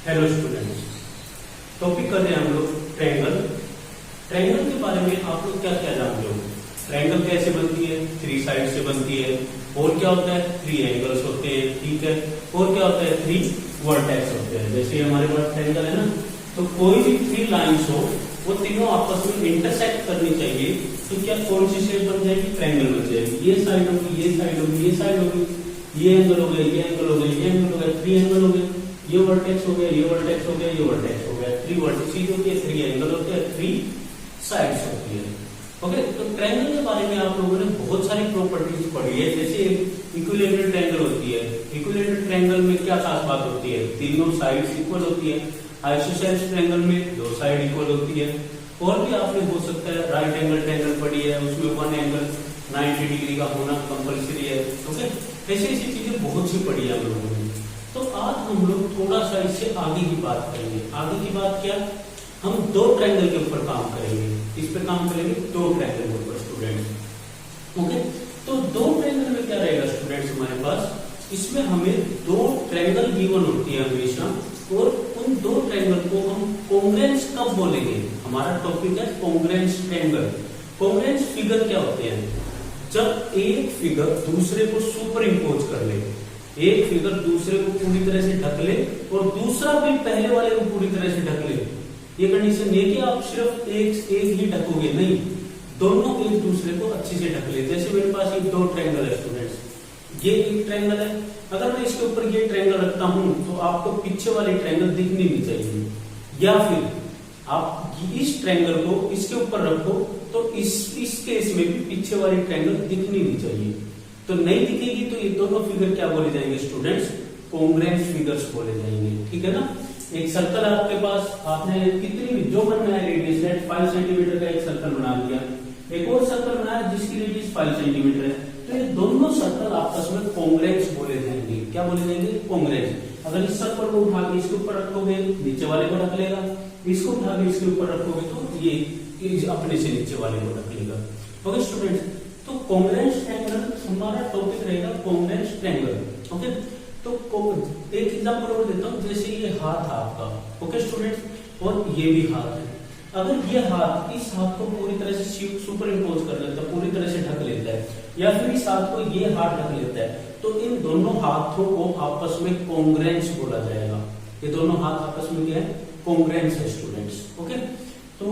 Hello students, topic कर रहे हैं हम लोग ट्रायंगल। ट्रायंगल के बारे में आप लोग क्या क्या जानते हो? ट्रायंगल कैसे बनती है? 3 साइड से बनती है। और क्या होता है? 3 एंगल्स होते हैं, ठीक है। और क्या होता है? 3 वर्टेक्स होते हैं। जैसे हमारे पास ट्रायंगल है ना, तो कोई भी 3 लाइंस हो, वो तीनों आपस में इंटरसेक्ट करनी चाहिए। तो क्या कौन सी शेप बन जाएगी? ट्रायंगल बन जाएगी। ये साइड होगी, ये साइड होगी, ये साइड होगी, ये एंगल हो गया, ये एंगल हो गया, ये एंगल हो गया, 3 एंगल हो गए। ये वर्टेक्स हो गया, ये वर्टेक्स हो गया, ये वर्टेक्स हो गया। 3 वर्टिसेस होती है, 3 एंगल होते हैं, 3 साइड्स होती है। ओके, तो ट्रायंगल के बारे में आप लोगों ने बहुत सारी प्रॉपर्टीज पढ़ी है। जैसे इक्विलैटरल ट्रायंगल होती है। इक्विलैटरल ट्रायंगल में क्या खास बात होती है? तीनों साइड्स इक्वल होती है। आइसोसेलेस ट्रायंगल में 2 साइड इक्वल होती है। और भी आपने हो सकता है राइट एंगल ट्रायंगल पढ़ी है, उसमें 1 एंगल 90 डिग्री का होना कंपल्सरी है। ओके, ऐसी ऐसी चीजें बहुत सी पढ़ी है हम लोगों ने। तो आज हम लोग थोड़ा सा इससे आगे की बात करेंगे। आगे की बात क्या? हम 2 ट्रायंगल के ऊपर काम करेंगे। इस पे काम करेंगे 2 ट्रायंगल के ऊपर स्टूडेंट्स। ओके, तो 2 ट्रायंगल में क्या रहेगा स्टूडेंट्स हमारे पास? इसमें हमें 2 ट्रायंगल गिवन होती है हमेशा, और उन 2 ट्रायंगल को हम कॉन्ग्रुएंस कब बोलेंगे? हमारा टॉपिक है कॉन्ग्रुएंस ट्रायंगल। कॉन्ग्रुएंस फिगर क्या होते हैं? जब एक फिगर दूसरे को सुपर इम्पोज कर ले, एक फिगर दूसरे को पूरी तरह से ढक ले और दूसरा भी पहले वाले को पूरी तरह से ढक ले। ये कंडीशन नहीं कि आप सिर्फ एक ही ढकोगे, नहीं, दोनों एक दूसरे को अच्छे से ढक ले। जैसे मेरे पास ये 2 ट्रायंगल है स्टूडेंट्स, ये एक ट्रायंगल है। अगर मैं इसके ऊपर ये ट्रायंगल रखता हूं तो आपको पीछे वाली ट्रायंगल दिखनी नहीं चाहिए, या फिर आप इस ट्रायंगल को इसके ऊपर रखो तो इस केस में भी पीछे वाली ट्रायंगल दिखनी नहीं चाहिए। तो नहीं दिखेगी तो ये दोनों फिगर क्या बोले जाएंगे स्टूडेंट्स? कॉन्ग्रुएंस फिगर्स बोले जाएंगे, ठीक है ना। एक सर्कल है आपके पास, आपने कितनी भी जो बनना है रेडियस है 5 सेंटीमीटर का एक सर्कल बना लिया। एक और सर्कल बनाया जिसकी रेडियस 5 सेंटीमीटर है। तो ये दोनों सर्कल आपस में कॉन्ग्रुएंस बोले जाएंगे। क्या बोले जाएंगे? कॉन्ग्रुएंस। अगर इस सर्कल को उठा के इसके ऊपर रखोगे, नीचे वाले को ढक लेगा। इसको उठा के इसके ऊपर रखोगे तो ये अपने से नीचे वाले को ढक लेगा। ओके स्टूडेंट्स, तो कॉन्ग्रुएंस ट्रायंगल हमारा टॉपिक रहेगा, कॉन्ग्रुएंस ट्रायंगल। ओके, तो एक एग्जांपल और देता हूं। जैसे ये हाथ है आपका, ओके स्टूडेंट्स, और ये भी हाथ है। अगर ये हाथ इस हाथ को पूरी तरह से सुपर इम्पोज कर लेता है, पूरी तरह से ढक लेता है, या फिर इस हाथ को ये हाथ ढक लेता है, तो इन दोनों हाथों को आपस में कॉन्ग्रुएंस बोला जाएगा। ये दोनों हाथ आपस में क्या है? कॉन्ग्रुएंस है स्टूडेंट्स। ओके, तो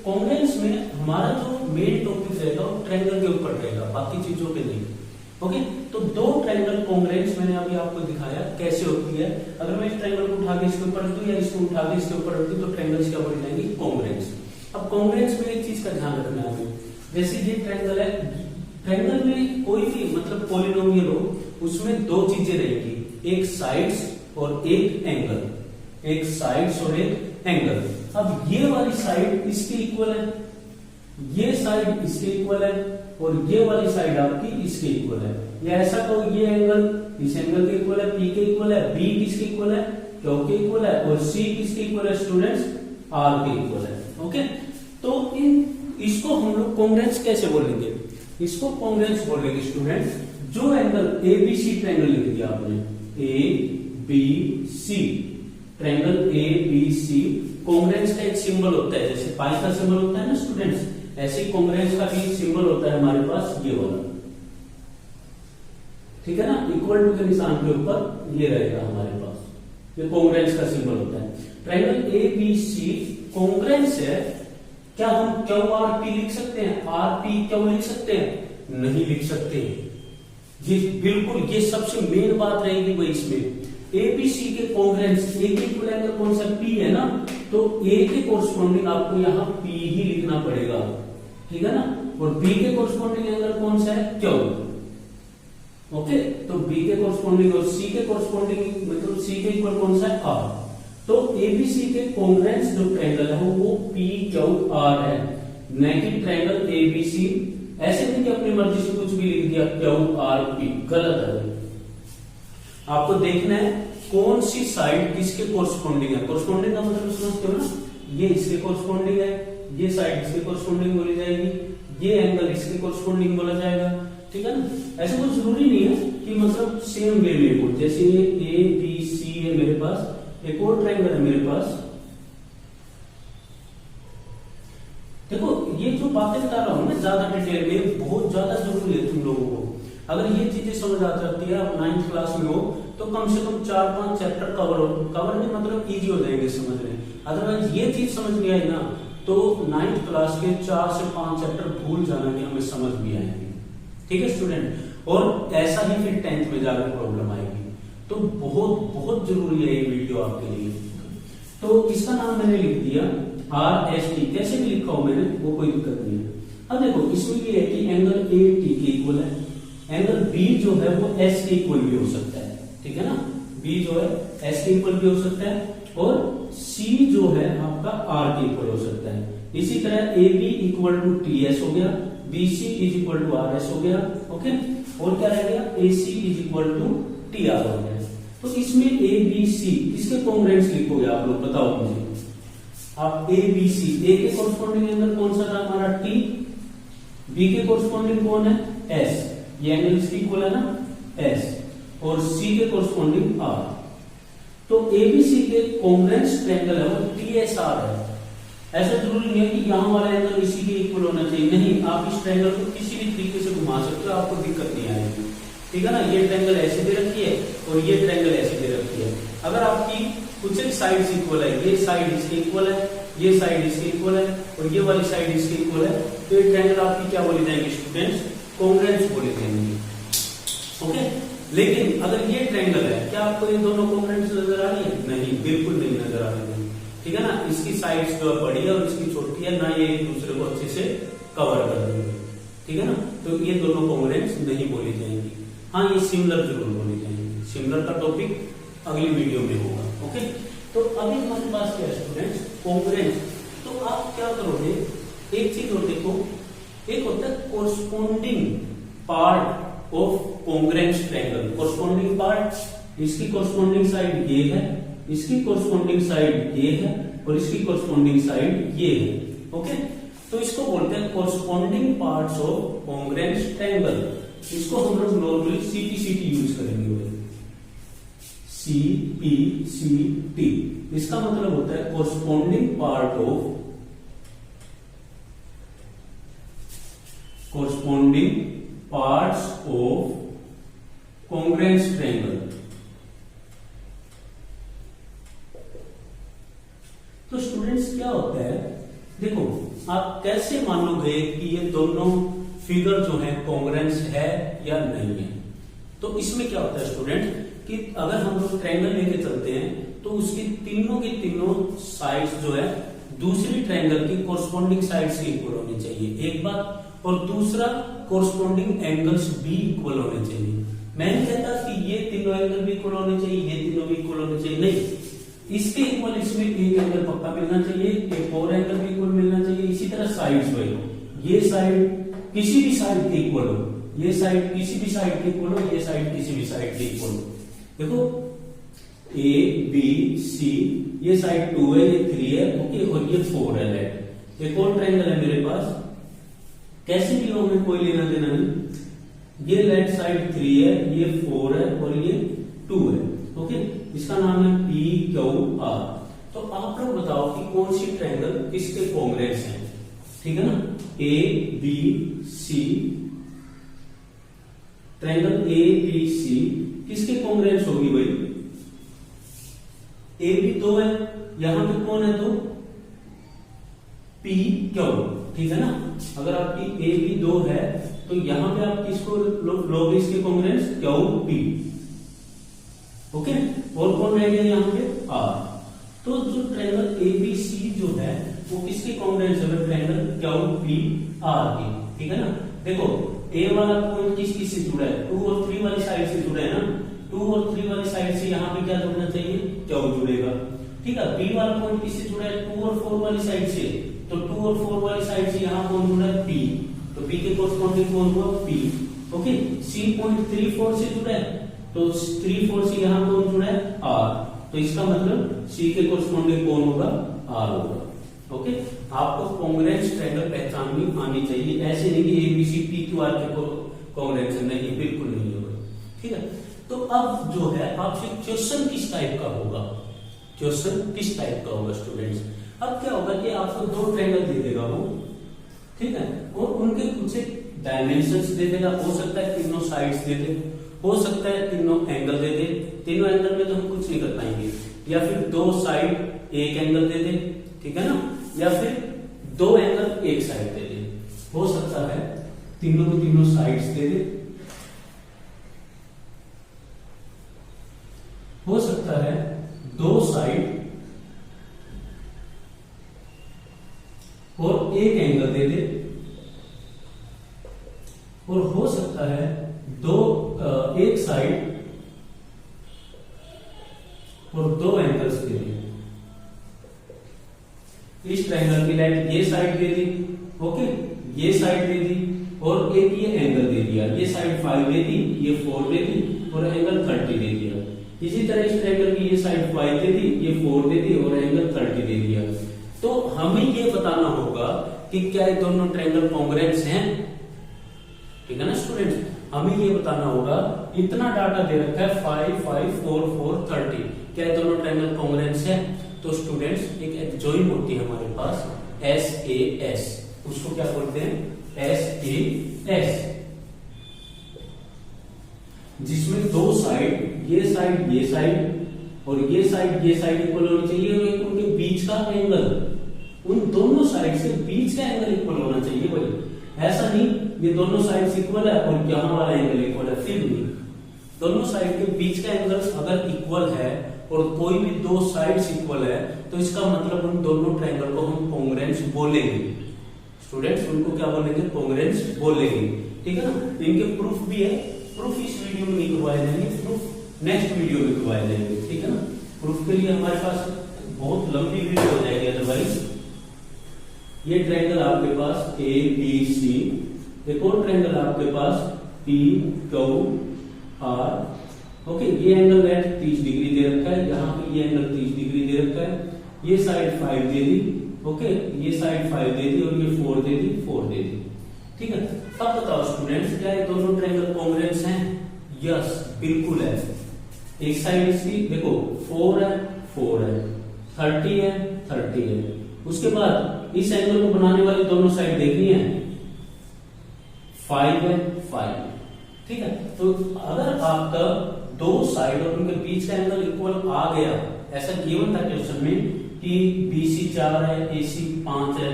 कॉन्ग्रुएंस में हमारा जो मेन टॉपिक रहेगा वो ट्रायंगल के ऊपर रहेगा, बाकी चीजों पे नहीं। ओके, तो 2 ट्रायंगल कॉन्ग्रुएंस मैंने अभी आपको दिखाया कैसे होती है। अगर मैं इस ट्रायंगल को उठा के इसके ऊपर रख दूं या इसको उठा के इसके ऊपर रख दूं तो ट्रायंगल्स क्या बोली जाएंगी? कॉन्ग्रुएंस। अब कॉन्ग्रुएंस में एक चीज का ध्यान रखना है हमें। जैसे ये ट्रायंगल है, ट्रायंगल में कोई भी मतलब पॉलिनोमियल हो, उसमें 2 चीजें रहेगी, एक साइड्स और एक एंगल। एक साइड्स और एक एंगल। अब ये वाली साइड इसके इक्वल है, ये साइड इसके इक्वल है, और ये वाली साइड आपकी इसके इक्वल है। या ऐसा कहो ये एंगल इस एंगल के इक्वल है, पी के इक्वल है, बी किसके इक्वल है? क्यू के इक्वल है, और सी किसके इक्वल है स्टूडेंट्स? आर के इक्वल है। ओके, तो इसको हम लोग कॉन्ग्रुएंस कैसे बोलेंगे? इसको कॉन्ग्रुएंस बोलेंगे स्टूडेंट्स जो angle A B C triangle लिख दिया आपने, A B C triangle A B C. Congruence का एक सिंबल होता है, जैसे पाई का सिंबल होता है ना स्टूडेंट्स, ऐसे कॉन्ग्रुएंस का भी सिंबल होता है हमारे पास ये वाला, ठीक है ना। इक्वल टू के निशान के ऊपर ये रहेगा हमारे पास, ये कॉन्ग्रुएंस का सिंबल होता है। Triangle A B C congruence है। क्या हम क्यू आर पी लिख सकते हैं? आर पी क्यू लिख सकते हैं? नहीं लिख सकते। ये बिल्कुल, ये सबसे मेन बात रहेगी वो इसमें। एबीसी के कॉन्ग्रुएंस, ए के इक्वल एंगल कौन सा? पी है ना, तो ए के कोरस्पॉन्डिंग आपको यहाँ पी ही लिखना पड़ेगा, ठीक है ना। और बी के कोरस्पॉन्डिंग एंगल कौन सा है? क्यू। ओके, तो बी के कोरस्पॉन्डिंग और सी के कोरस्पॉन्डिंग मतलब सी के इक्वल कौन सा है? आर। तो एबीसी के कॉन्ग्रुएंस जो ट्रायंगल है वो पी क्यू आर है, न कि ट्रायंगल एबीसी। ऐसे नहीं कि अपनी मर्जी से कुछ भी लिख दिया क्यू आर पी, गलत है। आपको देखना है कौन सी साइड किसके कोरस्पॉन्डिंग है। कोरस्पॉन्डिंग का मतलब समझते हो ना, ये इसके कोरस्पॉन्डिंग है, ये साइड इसके कोरस्पॉन्डिंग बोली जाएगी, ये एंगल इसके कोरस्पॉन्डिंग बोला जाएगा, ठीक है ना। ऐसा कुछ जरूरी नहीं है कि मतलब सेम वे में हो। जैसे ये ए बी सी है मेरे पास, एक और ट्रायंगल है मेरे पास। देखो ये जो बातें बता रहा हूं मैं ज्यादा डिटेल में, बहुत ज्यादा जरूरी है तुम लोगों को। अगर ये चीजें समझ आ जाती है, आप 9th क्लास में हो तो कम से कम 4-5 चैप्टर कवर नहीं मतलब इजी हो जाएंगे समझने। अदरवाइज ये चीज समझ नहीं आई ना तो 9th क्लास के 4 से 5 चैप्टर भूल जाना कि हमें समझ भी आएंगे। ठीक है स्टूडेंट, और ऐसा ही फिर 10th में जाकर प्रॉब्लम आएगी। तो बहुत बहुत जरूरी है ये वीडियो आपके लिए। तो इसका नाम मैंने लिख दिया RST, कैसे भी लिखा हो मैंने वो कोई दिक्कत नहीं है। अब देखो इसमें ये है कि एंगल AT के इक्वल है, एंगल B जो है वो S के इक्वल भी हो सकता है। ठीक है ना, B जो है S के इक्वल भी हो सकता है और C जो है आपका R के इक्वल हो सकता है। इसी तरह AB इक्वल टू TS हो गया, BC is equal to RS हो गया। ओके, और क्या रह गया, AC is equal to TR हो गया। तो इसमें ABC किसके कॉन्ग्रुएंट्स लिखोगे आप लोग बताओ मुझे। आप ABC, A के कोरस्पॉन्डिंग एंगल कौन सा था हमारा T, B के कोरस्पॉन्डिंग कौन है S, ये एंगल इसकी इक्वल है ना S, और C के कोरस्पॉन्डिंग R। तो ABC के कॉन्ग्रुएंट ट्रायंगल है वो TSR है। ऐसा जरूरी नहीं है कि यहां वाला एंगल इसी के इक्वल होना चाहिए, नहीं, आप इस ट्रायंगल को किसी भी तरीके से घुमा सकते हो, आपको दिक्कत नहीं आएगी। ठीक है ना, ये ट्रायंगल ऐसे दे रखी है और ये ट्रायंगल ऐसे दे रखी है। अगर आपकी कुछ एक साइड इक्वल है, ये साइड इसके इक्वल है, ये साइड इसके इक्वल है और ये वाली साइड इसके इक्वल है, तो ये ट्रायंगल आपकी क्या बोली जाएंगे स्टूडेंट्स, कॉन्ग्रुएंट्स बोली जाएंगे। ओके, लेकिन अगर ये ट्रायंगल है, क्या आपको ये दोनों कॉन्ग्रुएंट्स नजर आ रही है? नहीं, बिल्कुल नहीं नजर आ रही है। ठीक है ना, इसकी साइड्स जो बड़ी है और इसकी छोटी है ना, ये एक दूसरे को अच्छे से कवर कर देंगे। ठीक है ना, तो ये दोनों कॉन्ग्रुएंट्स नहीं बोली जाएंगी। हाँ, ये सिमिलर जरूर बोली जाएंगी। सिमिलर का टॉपिक अगली वीडियो में होगा। ओके, तो अभी हमारे पास क्या है स्टूडेंट्स, कॉन्ग्रुएंट। तो आप क्या करोगे, एक चीज और देखो, एक होता है corresponding part of congruent triangle. Corresponding part, इसकी कोरस्पॉन्डिंग साइड ये है, इसकी कोरस्पॉन्डिंग साइड ये है और इसकी कोरस्पॉन्डिंग साइड ये है। ओके, तो इसको बोलते हैं corresponding parts of congruent triangle. इसको हम लोग नॉर्मली CPCT यूज करेंगे। CPCT, इसका मतलब होता है corresponding part of, corresponding parts of congruent triangle. तो स्टूडेंट्स क्या होता है, देखो आप कैसे मानोगे कि ये दोनों फिगर जो है कॉन्ग्रुएंट है या नहीं है। तो इसमें क्या होता है स्टूडेंट कि अगर हम लोग ट्रायंगल लेके चलते हैं तो उसकी तीनों की तीनों साइड्स जो है दूसरी ट्रायंगल की कोरस्पॉन्डिंग साइड्स के इक्वल होनी चाहिए, एक बात, और दूसरा कोरस्पॉन्डिंग एंगल्स भी इक्वल होने चाहिए। मैं नहीं कहता कि ये तीनों एंगल भी इक्वल होने चाहिए, ये तीनों भी इक्वल होने चाहिए, नहीं, इसके इक्वल इसमें एक एंगल पक्का मिलना चाहिए, एक और एंगल भी इक्वल मिलना चाहिए। इसी तरह साइड्स में ये साइड किसी भी साइड के इक्वल हो, ये साइड किसी भी साइड के इक्वल हो, ये साइड किसी भी साइड के इक्वल हो। देखो A B C, ये साइड 2 है, ये 3 है, ओके, और ये 4 है। लेट एक और ट्रायंगल है मेरे पास, कैसे भी हो मैं कोई लेना देना नहीं, ये लेफ्ट साइड 3 है, ये 4 है और ये 2 है। ओके, इसका नाम है PQR। तो आप लोग बताओ कि कौन सी ट्रायंगल किसके कॉन्ग्रुएंट्स हैं। ठीक है ना, A B C, triangle A B C किसके कॉन्ग्रुएंट्स होगी भाई, A भी 2 है, यहां पे कौन है तो P Q। ठीक है ना, अगर आपकी A भी 2 है तो यहां पे आप किसको लोगे इसके कॉन्ग्रुएंट्स, Q P। ओके, और कौन रह गया यहाँ पे R। तो जो ट्रायंगल ABC जो है वो किसके कॉन्ग्रुएंट्स है, ट्रायंगल QPR के। ठीक है ना, देखो A वाला पॉइंट किस किस से जुड़ा है, 2 और 3 वाली साइड से जुड़ा है ना, 2 और 3 वाली साइड से यहाँ पे क्या जुड़ना चाहिए, Q जुड़ेगा। ठीक है, B वाला पॉइंट किससे जुड़ा है, 2 और 4 वाली साइड से, तो 2 और 4 वाली साइड से यहाँ कौन जुड़ा है, P, तो P के कोरस्पॉन्डिंग कौन हुआ, P। ओके, C पॉइंट 3 4 से जुड़ा है, तो 3 4 से यहाँ कौन जुड़ा है, R, तो इसका मतलब C के कोरस्पॉन्डिंग कौन होगा, R होगा। ओके, आपको कॉन्ग्रुएंट ट्रायंगल पहचाननी आनी चाहिए, ऐसे नहीं कि ABC PQR के कॉन्ग्रुएंट नहीं, बिल्कुल नहीं होगा। ठीक है, तो अब जो है आपसे क्वेश्चन किस टाइप का होगा, क्वेश्चन किस टाइप का होगा स्टूडेंट्स। अब क्या होगा कि आपको दो ट्रायंगल दे देगा वो, ठीक है, और उनके कुछ डायमेंशंस दे देगा। हो सकता है तीनों साइड्स दे दे, हो सकता है तीनों एंगल दे दे। तीनों एंगल में तो हम कुछ नहीं कर पाएंगे, या फिर दो साइड एक एंगल दे दे, ठीक है ना, या फिर दो एंगल एक साइड दे दे। हो सकता है तीनों को तीनों साइड्स दे दे, हो सकता है दो साइड और एक एंगल दे दे, और हो सकता है एक साइड और दो एंगल्स दे दे। इस ट्रायंगल की लाइट ये साइड दे दी, ओके, ये साइड दे दी, और एक ये एंगल दे दिया। ये साइड 5 दे दी, ये 4 दे दी, और एंगल 30 दे दिया। इसी तरह इस ट्रायंगल की ये साइड 5 दे दी, ये 4 दे दी, और एंगल 30 दे दिया। तो हमें ये बताना होगा कि क्या ये दोनों ट्रायंगल कॉन्ग्रुएंस हैं, ठीक है ना स्टूडेंट्स। हमें ये बताना होगा, इतना डाटा दे रखा है 5, 5, 4, 4, 30, क्या ये दोनों ट्रायंगल कॉन्ग्रुएंस है। तो स्टूडेंट्स एक एडजॉइन होती है हमारे पास SAS, उसको क्या बोलते हैं, SAS, जिसमें दो साइड, ये साइड और ये साइड इक्वल होनी चाहिए, और एक उनके बीच का एंगल, उन दोनों साइड से बीच का एंगल इक्वल होना चाहिए भाई। ऐसा नहीं ये दोनों साइड इक्वल है और यहाँ वाला एंगल इक्वल है, फिर भी दोनों साइड के बीच का एंगल अगर इक्वल है और कोई भी दो साइड्स इक्वल है, तो इसका मतलब उन दोनों ट्रायंगल को हम कॉन्ग्रुएंस बोलेंगे स्टूडेंट्स। उनको क्या बोलेंगे, कॉन्ग्रुएंस बोलेंगे, ठीक है ना। इनके प्रूफ भी है, प्रूफ इस वीडियो में नहीं करवाए जाएंगे, प्रूफ नेक्स्ट वीडियो में करवाए जाएंगे, ठीक है ना। प्रूफ के लिए हमारे पास बहुत लंबी वीडियो हो जाएगी अदरवाइज। ये ट्रायंगल आपके पास ABC, एक और ट्रायंगल आपके पास PQR, ओके। ये एंगल रेट 30 डिग्री दे रखा है, यहाँ पे ये एंगल 30 डिग्री दे रखा है। ये साइड 5 दे दी, ओके, ये साइड 5 दे दी, और ये 4 दे दी, 4 दे दी, ठीक है। अब बताओ स्टूडेंट्स, क्या ये दोनों ट्रायंगल कॉन्ग्रुएंस हैं। यस, बिल्कुल है। एक साइड इसकी देखो 4 है, 4 है, 30 है, 30 है। उसके बाद इस एंगल को बनाने वाली दोनों साइड देखनी है, 5 है, 5, ठीक है। तो अगर आपका दो साइड और उनके बीच का एंगल इक्वल आ गया, ऐसा गिवन था क्वेश्चन में कि BC 4 है, AC 5 है,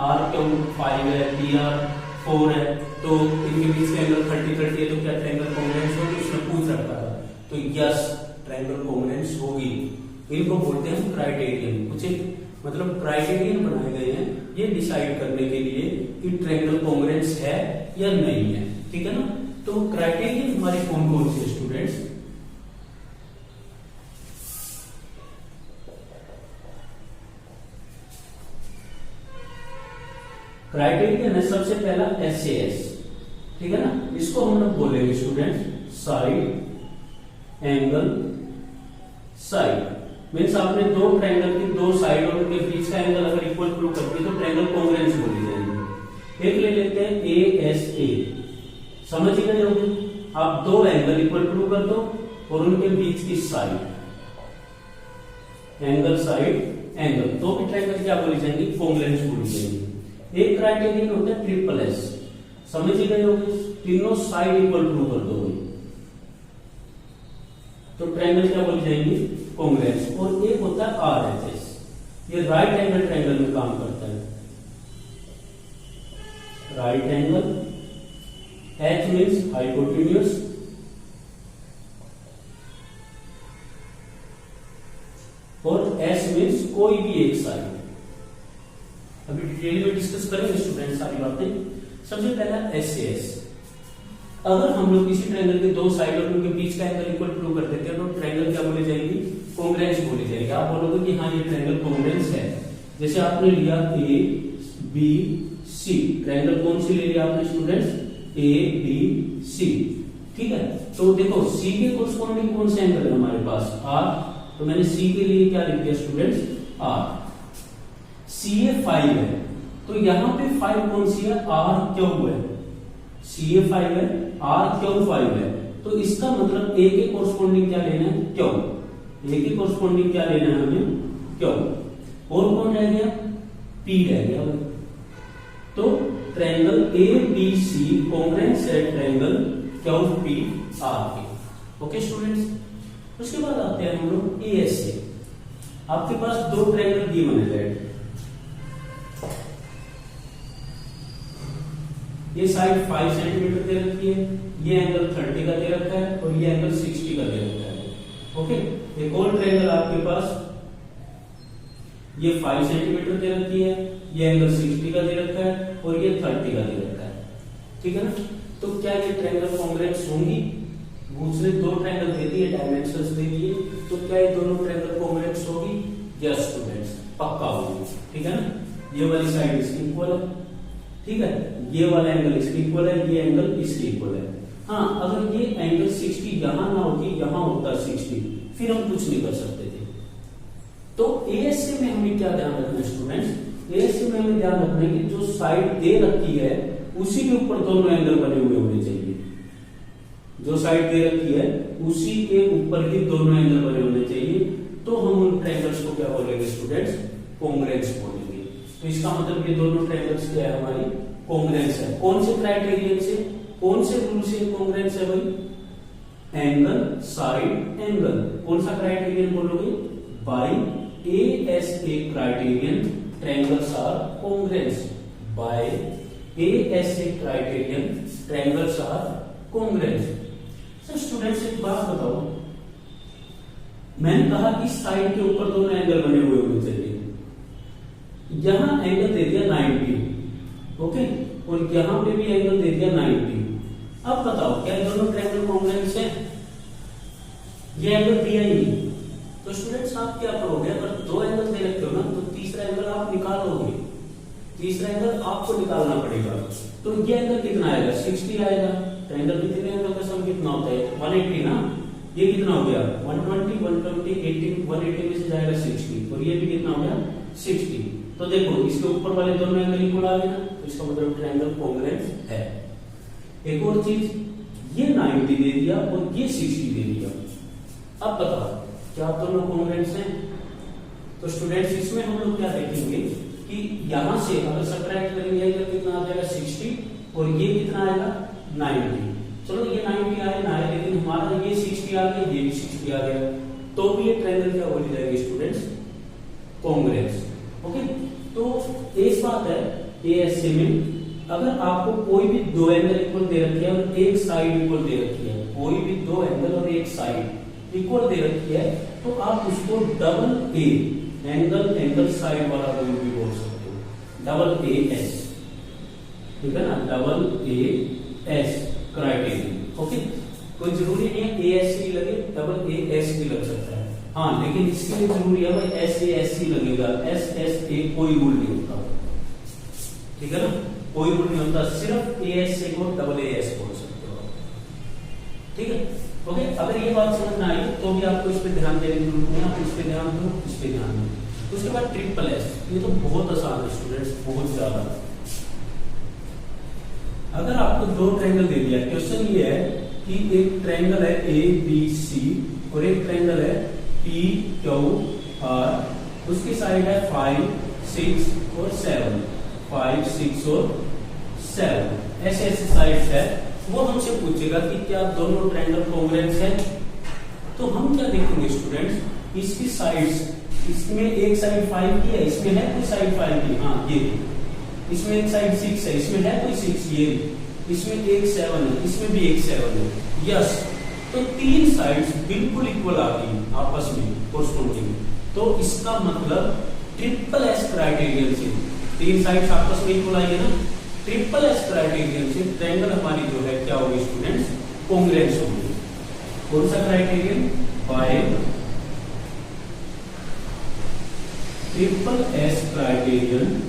RQ 5 है, PR 4 है, तो इनके बीच का एंगल 30, 30 है, तो क्या ट्रायंगल कॉन्ग्रुएंस होगी, उसने पूछ रखा था। तो यस, ट्रायंगल कॉन्ग्रुएंस होगी। इनको बोलते हैं क्राइटेरियन। कुछ मतलब क्राइटेरियन बनाए गए हैं ये डिसाइड करने के लिए कि ट्रायंगल कॉन्ग्रुएंस है या नहीं है, ठीक है ना। तो क्राइटेरियन हमारे कौन कौन से स्टूडेंट्स, क्राइटेरियन है सबसे पहला SAS, ठीक है ना। इसको हम लोग बोलेंगे students side, angle, side. Means आपने दो ट्रायंगल की दो साइड और उनके बीच का एंगल अगर इक्वल प्रूव करती है तो ट्रायंगल कॉन्ग्रुएंस बोली जाएगी। एक ले लेते हैं ASA, समझ गए होंगे। आप दो एंगल इक्वल प्रूव कर दो और उनके बीच की साइड, एंगल, साइड, एंगल, तो भी ट्रायंगल क्या बोली जाएंगी, कॉन्ग्रुएंस बोली जाएंगी। एक क्राइटेरियन होता है SSS, समझ गए होंगे। तीनों साइड इक्वल प्रूव कर दो तो ट्रायंगल क्या बोली जाएंगी, कॉन्ग्रुएंस। और एक होता है RHS, ये राइट एंगल ट्रायंगल में काम करता है। Right angle, H means hypotenuse, और S मीन्स कोई भी एक साइड। अभी डिटेल में डिस्कस करेंगे स्टूडेंट सारी बातें। सबसे पहला SAS, अगर हम लोग किसी ट्रायंगल के दो साइड और उनके बीच का एंगल इक्वल प्रूव कर देते हैं तो ट्रायंगल क्या बोली जाएगी, कॉन्ग्रुएंस बोली जाएगी। आप बोलोगे कि हाँ ये ट्रायंगल कॉन्ग्रुएंस है। जैसे आपने लिया ABC, ट्रायंगल कौन सी ले लिया आपने स्टूडेंट्स, ABC, ठीक है। तो देखो C के कोरस्पॉन्डिंग कौन से एंगल है हमारे पास, R, तो मैंने C के लिए क्या लिख दिया स्टूडेंट्स, R। CA 5 है, तो यहां पे 5 कौन सी है, RQ है। CA 5 है, RQ 5 है, तो इसका मतलब A के कोरस्पॉन्डिंग क्या लेना है, Q। ए के कोरस्पॉन्डिंग क्या लेना है हमें, क्यू। और कौन रह गया, पी रह गया। तो triangle A B C congruence है ट्रायंगल क्यू पी आर के। ओके स्टूडेंट्स, उसके बाद आते हैं हम लोग ए एस से। आपके पास दो ट्रायंगल गिवन है, ये साइड 5 सेंटीमीटर दे रखी है, ये एंगल 30 का दे रखा है और ये एंगल 60 का दे रखा है। ओके, एक और ट्रायंगल आपके पास, ये 5 सेंटीमीटर दे रखी है, ये एंगल 60 का दे रखा है और ये 30 का दे रखा है। ठीक है ना, तो क्या ये ट्रायंगल कॉन्ग्रुएंस होंगी? दूसरे दो ट्रायंगल दे दिए, डायमेंशंस दे दिए, तो क्या ये दोनों ट्रायंगल कॉन्ग्रुएंस होगी? यस स्टूडेंट्स, पक्का होगी। ठीक है ना, ये वाली साइड इसकी इक्वल है, ठीक है, ये वाला एंगल इसकी इक्वल है, ये एंगल इसकी इक्वल है। हाँ, अगर ये एंगल 60 यहां ना होगी, यहां होता 60, फिर हम कुछ नहीं कर सकते थे। तो एएससी में हमें क्या ध्यान रखना है स्टूडेंट्स? एएससी में हमें ध्यान रखना है कि जो साइड दे रखी है उसी के ऊपर दोनों एंगल बने हुए होने चाहिए। जो साइड दे रखी है उसी के ऊपर ही दोनों एंगल बने होने चाहिए, तो हम उन ट्रायंगल्स को क्या बोलेंगे स्टूडेंट्स? कॉन्ग्रुएंस बोलेंगे। तो इसका मतलब ये दोनों ट्रायंगल्स क्या है, हमारी कॉन्ग्रुएंस है। कौन से क्राइटेरियन से, कौन से रूल से कॉन्ग्रुएंस है भाई? Angle side angle. कौन सा क्राइटेरियन बोलोगे? By ASA criterion triangles are congruent. By ASA criterion triangles are congruent. Sir students एक बात बताओ, मैंने कहा कि साइड के ऊपर दोनों एंगल बने हुए होने चाहिए। यहां एंगल दे दिया 90, ओके, और यहां पे भी एंगल दे दिया 90। अब बताओ क्या दोनों ट्रायंगल कॉन्ग्रुएंट है? ये एंगल दिया ही नहीं, तो स्टूडेंट्स आप क्या करोगे? अगर दो एंगल दे रखे हो ना, तो तीसरा एंगल आप निकालोगे, तीसरा एंगल आपको निकालना पड़ेगा। तो ये एंगल कितना आएगा? 60 आएगा। ट्रायंगल में कितने एंगल का सम कितना होता है? 180 ना। ये कितना हो गया? 120, 120, 80, 180 में से जाएगा 60, और ये भी कितना हो गया? 60। तो देखो इसके ऊपर वाले दोनों एंगल इक्वल आ गए ना, तो इसका मतलब ट्रायंगल कॉन्ग्रुएंट है। एक और चीज, ये 90 दे दिया और ये 60 दे दिया। अब बताओ क्या दोनों कॉन्ग्रुएंट हैं? तो स्टूडेंट्स इसमें हम लोग क्या देखेंगे कि यहां से अगर सब्ट्रैक्ट करेंगे तो कितना आ जाएगा? 60, और ये कितना आएगा? 90। चलो ये 90 आए ना आए, लेकिन हमारा ये 60 आ गया, ये भी 60 आ गया, तो भी ये ट्रायंगल क्या बोली जाएगी स्टूडेंट्स? कॉन्ग्रुएंस। ओके, तो एक बात है एएससी में, अगर आपको कोई भी दो एंगल इक्वल दे रखी है और एक साइड इक्वल दे रखी है, कोई भी दो एंगल और एक साइड इक्वल दे रखी है, तो आप उसको डबल ए, एंगल साइड वाला कोई भी बोल सकते हो, डबल ए एस। ठीक है ना, double A S criterion. Okay, कोई जरूरी नहीं है ए एस सी लगे, डबल ए एस भी लग सकता है। हाँ, लेकिन इसके लिए जरूरी है भाई एस ए एस सी लगेगा, एस एस ए कोई रूल नहीं होता। ठीक है ना, कोई रूल नहीं होता, सिर्फ ए एस ए को डबल ए एस बोल सकते हो। ठीक है, ओके, अगर ये बात समझ में आई तो भी आपको इस पे ध्यान देने की जरूरत नहीं है, आप इस पे ध्यान दो, इस पे ध्यान दो। उसके बाद ट्रिपल एस, ये तो बहुत आसान है स्टूडेंट्स, बहुत ज्यादा। अगर आपको दो ट्रायंगल दे दिया, क्वेश्चन ये है कि एक ट्रायंगल है ए बी सी और एक ट्रायंगल है पी क्यू आर, उसकी साइड है 5, 6 और 7, 5, 6 और 7, ऐसे ऐसे साइड है। वो हमसे पूछेगा कि क्या दोनों ट्रायंगल कॉन्ग्रुएंट है? तो हम क्या देखेंगे स्टूडेंट्स, इसकी साइड्स, इसमें एक साइड 5 की है, इसमें है कोई साइड 5 की? हाँ, ये इसमें एक साइड 6 है, इसमें है कोई 6? ये इसमें एक 7 है, इसमें भी एक 7 है। यस, तो तीन साइड्स बिल्कुल इक्वल आ गई आपस में कोरस्पॉन्डिंग। तो इसका मतलब ट्रिपल एस क्राइटेरियन से तीन साइड्स आपस में इक्वल आई है ना, ट्रिपल एस क्राइटेरियन से ट्रायंगल हमारी जो है क्या होगी स्टूडेंट्स? कॉन्ग्रुएंस होगी। कौन सा criterion? By triple S criterion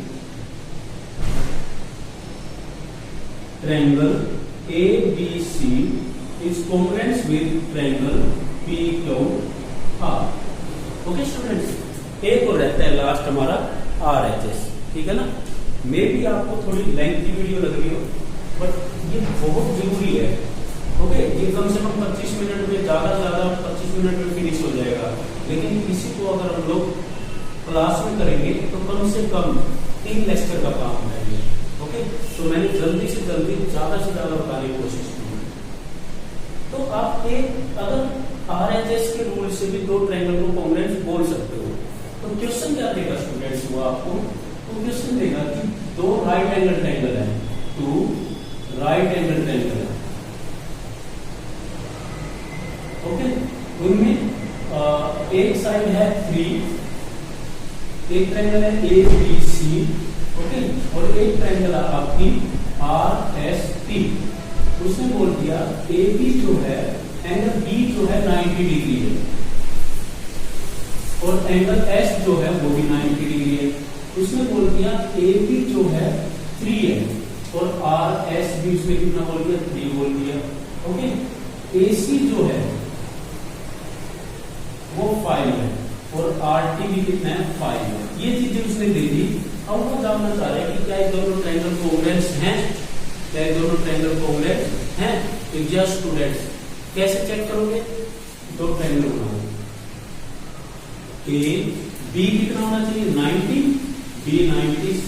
triangle A B C is congruent with triangle P Q R. Okay students, एक और रहता है लास्ट हमारा RHS। ठीक है ना, मे भी आपको थोड़ी लेंथी वीडियो लग रही हो, बट ये बहुत जरूरी है ओके, ये कम से कम 25 मिनट में, ज्यादा से ज्यादा 25 मिनट में फिनिश हो जाएगा। लेकिन इसी को अगर हम लोग क्लास में करेंगे तो कम से कम 3 लेक्चर का काम करेंगे। ओके, तो मैंने जल्दी से जल्दी ज्यादा से ज्यादा बताने की कोशिश की। तो आप एक अगर RHS के रूल से भी 2 ट्रायंगल को कॉन्ग्रुएंट बोल सकते हो। तो क्वेश्चन क्या देगा स्टूडेंट्स वो आपको? तो क्वेश्चन देगा कि 2 राइट एंगल ट्रायंगल है, 2 राइट एंगल ट्रायंगल है। ओके, उनमें एक साइड है 3, एक ट्रायंगल है ABC, ओके, और एक ट्रायंगल है आपकी RST। उसने बोल दिया AB जो है एंगल B जो है 90 डिग्री है, और एंगल S जो है वो भी 90 डिग्री है। उसने बोल दिया AB जो है 3 है, और RS भी उसने कितना बोल दिया? 3 बोल दिया। ओके, AC जो है वो 5 है, और RT भी कितना है? 5 है। ये चीजें उसने दे दी। अब वो जानना चाह रहे हैं कि क्या ये दोनों ट्रायंगल कॉन्ग्रुएंट हैं, क्या ये दोनों ट्रायंगल कॉन्ग्रुएंट हैं? तो यस स्टूडेंट्स, कैसे चेक करोगे? 2 ट्रायंगल बनाओ, A B कितना होना चाहिए? 90, B 90, C।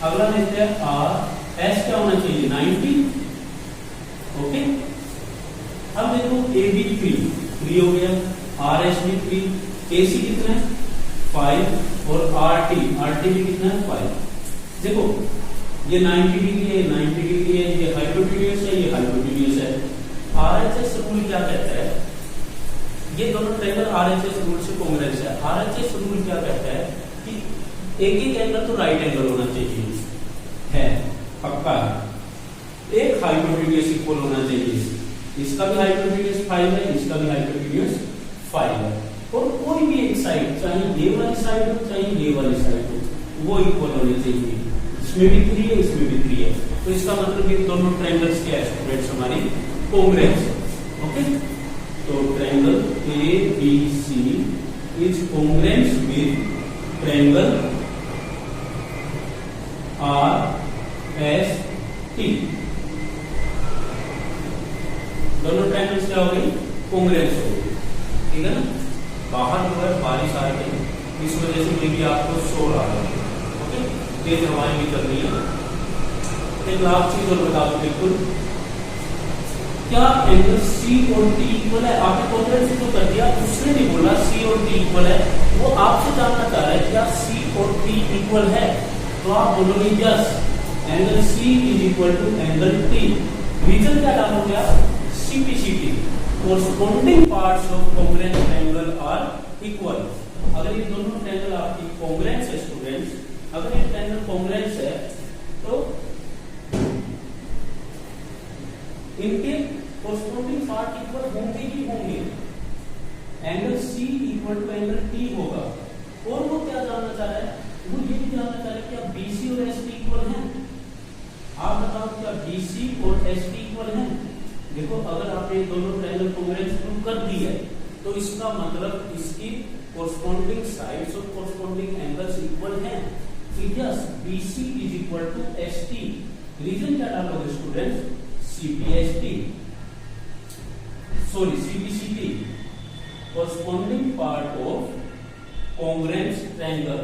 अगला देखते हैं R S क्या होना चाहिए? 90। ओके, अब देखो AB 3 हो गया, RS भी 3, AC कितना है? 5, और RT भी कितना है? 5। देखो ये 90 डिग्री है, 90 डिग्री है, ये हाइपोटेन्यूज है, ये हाइपोटेन्यूज है। RHS रूल क्या कहता है? ये दोनों ट्रायंगल RHS रूल से कॉन्ग्रुएंट है। RHS रूल क्या कहता है कि एक एंगल तो राइट एंगल होना चाहिए, है पक्का। एक हाइपोटेन्यूज इक्वल होना चाहिए, इसका भी हाइपोटेन्यूज 5 है, इसका भी हाइपोटेन्यूज 5 है, और कोई भी एक साइड, चाहे ये वाली साइड हो चाहे ये वाली साइड हो, वो इक्वल होनी चाहिए। इसमें भी 3 है, इसमें भी 3 है, तो इसका मतलब ये दोनों ट्रायंगल्स क्या है स्टूडेंट्स? हमारी कॉन्ग्रुएंट। ओके, तो triangle ABC is congruent with triangle RST। दोनों ट्रायंगल्स क्या हो गई? कॉन्ग्रुएंट हो गई। ठीक है ना? बाहर जो है बारिश आ रही है, इस वजह से मे भी आपको शोर आ रहा है। ओके, तेज हवाएं भी चल रही है। एक लास्ट चीज और बता दो, बिल्कुल क्या एंगल C और T इक्वल है? आपने कॉन्ग्रुएंट से जो कर दिया, उसने नहीं बोला C और T इक्वल है, वो आपसे जानना चाह रहा है क्या C और T इक्वल है? तो आप बोलोगे yes, angle C is equal to angle T। Reason क्या डालोगे आप? CPCT, corresponding parts of congruent triangle are equal। अगर ये दोनों ट्रायंगल आपकी कॉन्ग्रुएंट है स्टूडेंट्स, अगर ये ट्रायंगल कॉन्ग्रुएंट है तो इनके corresponding पार्ट इक्वल होंगे ही होंगे। Angle C equal to angle T होगा। और वो क्या जानना चाह रहा है? वो ये भी जानना चाह रहा है क्या BC और ST इक्वल हैं? आप बताओ क्या BC और ST इक्वल हैं? देखो अगर आपने दोनों ट्रायंगल कॉन्ग्रुएंट प्रूव कर दी है तो इसका मतलब इसकी कोरस्पोंडिंग साइड्स और कोरस्पोंडिंग एंगल्स इक्वल हैं। Yes, BC is equal to ST। Reason क्या डालोगे students? CPCT, corresponding part of congruent triangle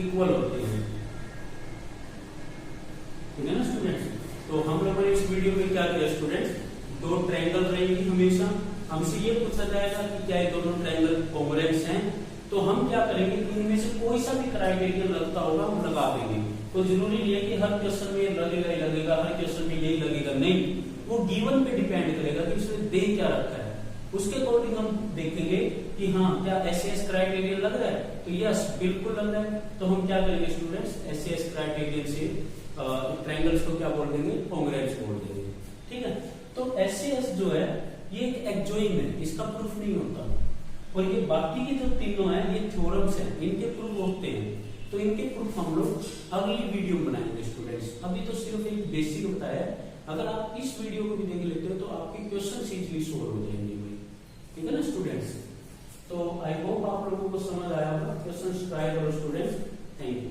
equal होते हैं। ठीक है ना स्टूडेंट्स? तो हम लोगों ने इस वीडियो में क्या किया स्टूडेंट्स? 2 ट्रायंगल रहेंगी हमेशा। हमसे ये पूछा जाएगा कि क्या ये दोनों ट्रायंगल कॉन्ग्रुएंट हैं, तो हम क्या करेंगे कि इनमें से कोई सा भी क्राइटेरिया लगता होगा हम लगा देंगे। तो जरूरी नहीं है कि हर क्वेश्चन में लगेगा ही लगेगा, हर क्वेश्चन में यही लगेगा, नहीं। वो गिवन पे डिपेंड करेगा कि उसने दे क्या रखा है, उसके अकॉर्डिंग हम देखेंगे कि हाँ क्या एसएस क्राइटेरिया लग रहा है, तो यस बिल्कुल लग रहा है। तो हम क्या करेंगे स्टूडेंट्स? एसएस क्राइटेरिया से ट्रायंगल्स को क्या बोल देंगे? कॉन्ग्रुएंट बोल देंगे। ठीक है? तो एसएस जो है ये एक एक्जोइम है, इसका प्रूफ नहीं होता, और ये बाकी के जो तीनों हैं ये थ्योरम्स हैं, इनके प्रूफ होते हैं। तो इनके प्रूफ हम लोग अगली वीडियो में बनाएंगे स्टूडेंट्स। अभी तो सिर्फ एक बेसिक बताया है। अगर आप इस वीडियो को भी देख लेते हो तो आपके क्वेश्चन इजीली सॉल्व हो जाएंगे। ठीक है ना स्टूडेंट्स? तो आई होप आप लोगों को समझ आया होगा। क्वेश्चन ट्राई करो स्टूडेंट्स। Thank you.